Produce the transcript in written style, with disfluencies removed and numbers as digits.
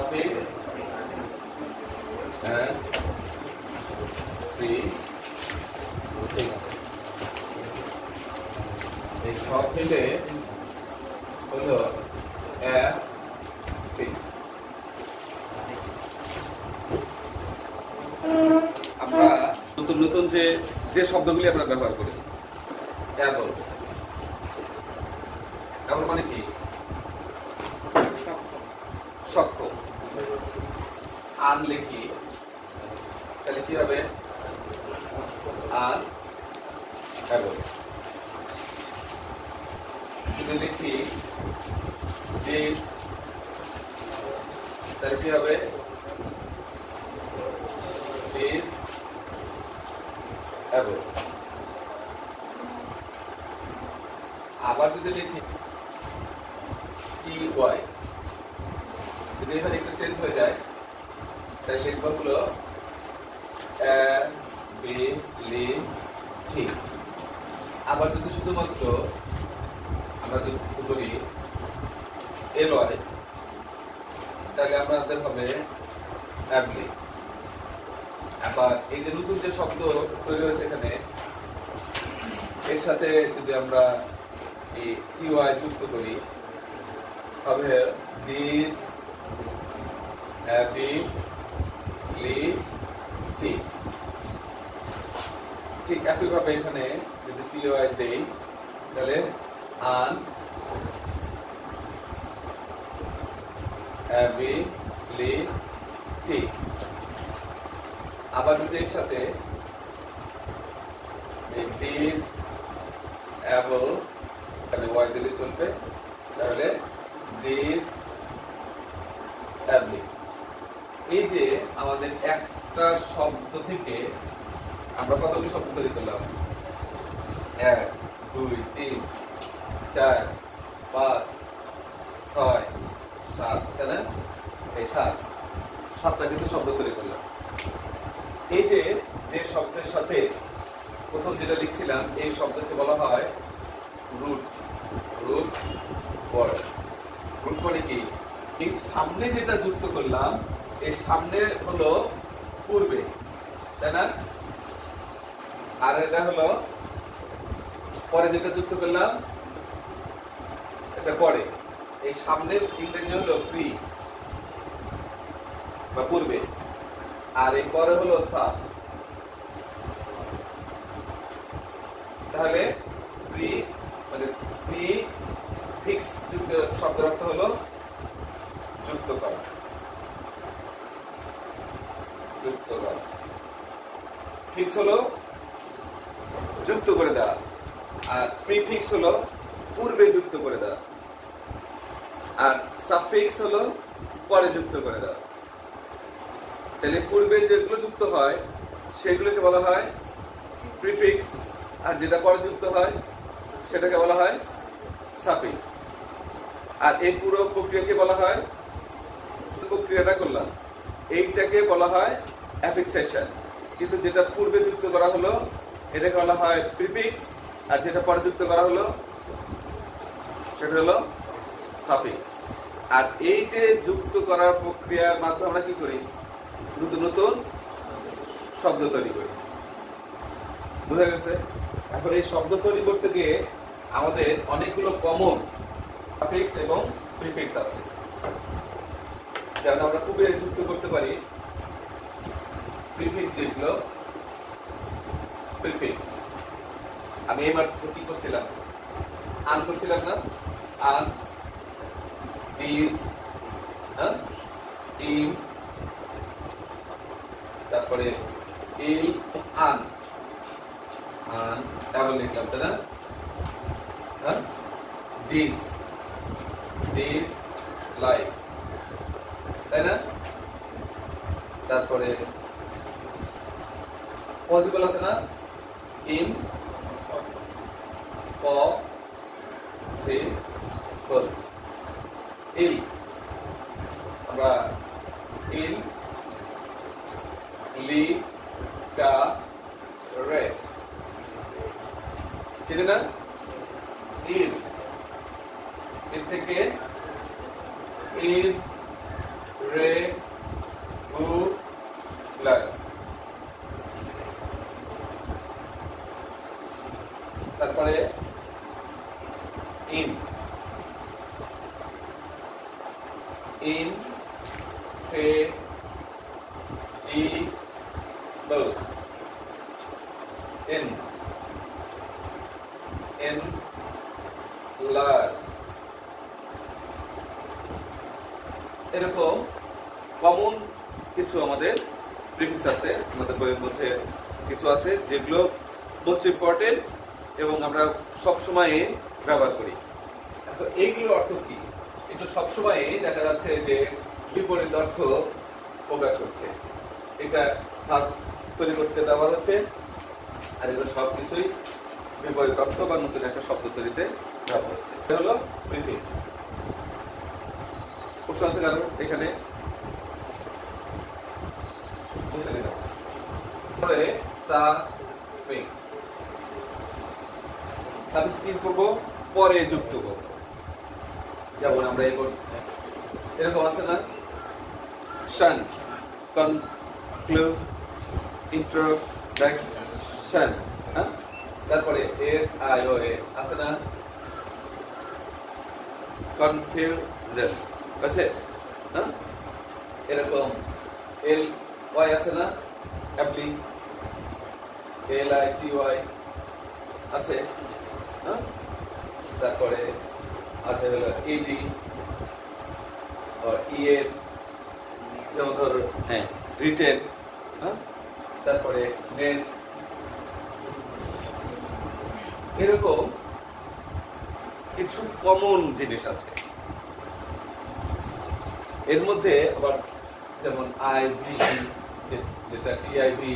suffix and prefix এই সব মিলে হলো affix। আমরা নতুন নতুন যে শব্দগুলি আমরা ব্যবহার করি, অ্যাবল মানে কি? সক্ষম। আন লিখি তাহলে কি হবে? আন অ্যাবল। যদি লিখি দিস তাহলে কি হবে? This able. আবার যদি লিখি টি ওয়াই, যদি এখানে একটু চেঞ্জ হয়ে যায় তাহলে লিখব হলো অ্যাবিলিটি। আবার যদি শুধুমাত্র আমরা যুক্ত করি এল ওয়াই তাহলে আমাদের হবে অ্যাবলি। আবার এই যে নতুন যে শব্দ তৈরি হয়েছে এখানে, এর সাথে যদি আমরা এই টিওয়াই যুক্ত করি হবে দিস অ্যাবিলিটি। ঠিক একইভাবে এখানে যদি টিওয়াই দেই তাহলে আন অ্যাবিলিটি। আবার যদি এর সাথে দিস অ্যাবল তাহলে ওয়াই দিলে চলবে, তাহলে দিস অ্যাবলি। এই যে আমাদের একটা শব্দ থেকে আমরা কতগুলি শব্দ তৈরি করলাম? 1 2 3 4 5 6 7, তাই না? এই সাতটা কিন্তু শব্দ তৈরি করলাম। এই যে শব্দের সাথে প্রথম যেটা লিখছিলাম এই শব্দকে বলা হয় রুট ওয়ার্ড। রুট মানে কি? এই সামনে যেটা যুক্ত করলাম এই সামনে হলো পূর্বে, তাই না? আর এটা হলো পরে যেটা যুক্ত করলাম এটা পরে। এই সামনের ইংরেজি হলো প্রি বা পূর্বে, আর এই পরে হলো সাফ। তাহলে প্রি মানে প্রিফিক্স যুক্ত শব্দের অর্থ হলো যুক্ত করা। ফিক্স হলো যুক্ত করে দেওয়া, আর প্রিফিক্স হলো পূর্বে যুক্ত করে দেওয়া, আর সাফিক্স হলো পরে যুক্ত করে দেওয়া। তাহলে পূর্বে যেগুলো যুক্ত হয় সেগুলোকে বলা হয় প্রিফিক্স, আর যেটা পরে যুক্ত হয় সেটাকে বলা হয় সাফিক্স। আর এই পুরো প্রক্রিয়াকে বলা হয়, প্রক্রিয়াটা করলাম এইটাকে বলা হয় অ্যাফিক্সেশন। কিন্তু যেটা পূর্বে যুক্ত করা হলো এটাকে বলা হয় প্রিফিক্স, আর যেটা পরে যুক্ত করা হলো সেটা হলো সাফিক্স। আর এই যে যুক্ত করার প্রক্রিয়ার মাধ্যমে আমরা কি করি? নতুন নতুন শব্দ তৈরি করি। বুঝা গেছে? এখন এই শব্দ তৈরি করতে গিয়ে আমাদের অনেকগুলো কমন সাফিক্স এবং প্রিফিক্স আছে, যেমন আমরা পূর্বে যুক্ত করতে পারি প্রিফিক্স। যেগুলো প্রিফিক্স আমি এই মাত্র কি করছিলাম? আন করছিলাম না? আন, দিস, ইন, তারপরে ইল, আন ডাবল লিখলাম, তাই না? দিস লাইক, তাই না? তারপরে পসিবল আছে না? In possible. ইল আমরা ইল লি কা রে, ঠিক না? ইল এর থেকে ইল রেগুলার। তারপরে ইন ইনক্রেডিবল, এনলার্জ। এরকম কমন কিছু আমাদের প্রিফিক্স আছে, আমাদের বইয়ের মধ্যে কিছু আছে যেগুলো মোস্ট ইম্পর্টেন্ট এবং আমরা সবসময় ব্যবহার করি। এইগুলোর অর্থ কি? এগুলো সবসময় দেখা যাচ্ছে যে বিপরীত অর্থ প্রকাশ করছে, এটা ভাব তৈরি করতে ব্যবহার হচ্ছে, আর এগুলো সবকিছুই বিপরীত অর্থ বা নতুন একটা শব্দ তৈরিতে ব্যবহার হচ্ছে। এটা হলো প্রিফিক্স। প্রশ্ন আছে কারণ এখানে? বুঝে নিলাম। পরে সাফিক্স। সাফিক্স কি করব? পরে যুক্ত করব। যেমন আমরা এরকম আছে না, শান, কনক্লুড, ইন্ট্রোডাকশন, হ্যাঁ? তারপরে এস আই ও এ আছে না, কনফিউশন আছে, হ্যাঁ? এরকম এল ওয়াই আছে না, অ্যাপ্লি, এল আই টি ওয়াই আছে, হ্যাঁ? তারপরে আছে হলো ইডি ইয়ের, যেমন ধরো হ্যাঁ রিটেন, হ্যাঁ? তারপরে নেস। এরকম কিছু কমন জিনিস আছে এর মধ্যে। আবার যেমন আইভি, যেটা টিআইভি,